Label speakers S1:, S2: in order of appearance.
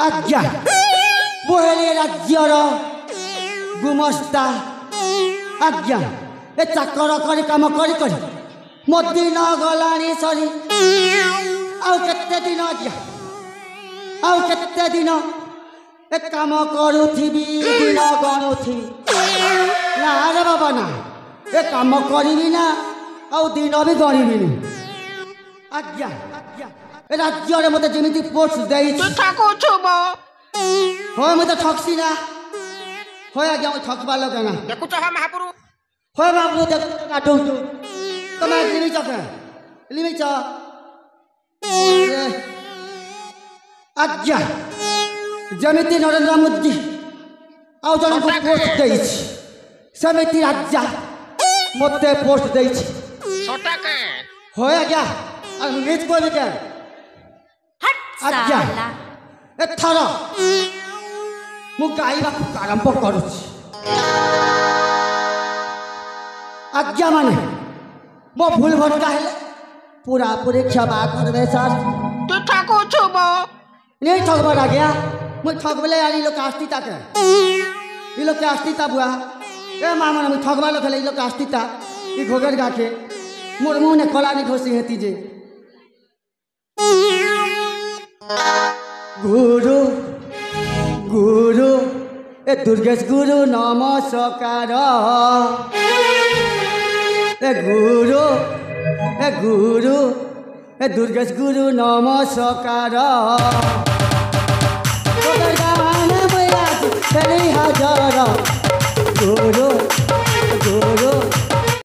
S1: आज्ञा बोहेले राज्यर गुमस्ता आज्ञा ए चाकर करी काम करी करी मो दिन गलानी सरी आउ केते दिन आज्ञा आउ केते दिन ए काम करूथिबी दिन गणुथिबी ना रे बाबा ना ए काम करिबी ना आउ दिन भी गणिबी आज्ञा राज्य मत जमी पोस्ट दे मत ठक्सी ना हो आज्ञा ठकबार लगे ना
S2: देखुच महापुरु
S1: हो महापुरु देख काटू तुम लिमिच लिमिच आज्ञा जमी नरेंद्र मोदी आउ जन को पोस्ट दे सेमती राज्य मत पोस्ट दे हो आज्ञा निज को क्या आज्ञा एथर मु गाइबा आरंभ करुछि आज्ञा माने मो भूल भटका हेले पूरा पूरी क्षमा करबे सर
S2: तू ठाको छबो
S1: नहीं ठगबा आज्ञा मु ठगबले यार लोग आस्तिता के ई लोग आस्तिता बुआ ए मामा मु ठगबा लोग खेले ई लोग आस्तिता ई घोगर गाके मोर मुंह ने कला नहीं घोसी हेती जे गुरु गुरु ए दुर्गेश गुरु नमस्कार ए गुरु ए दुर्गेश गुरु नमस्कार हाजर गुरु गुरु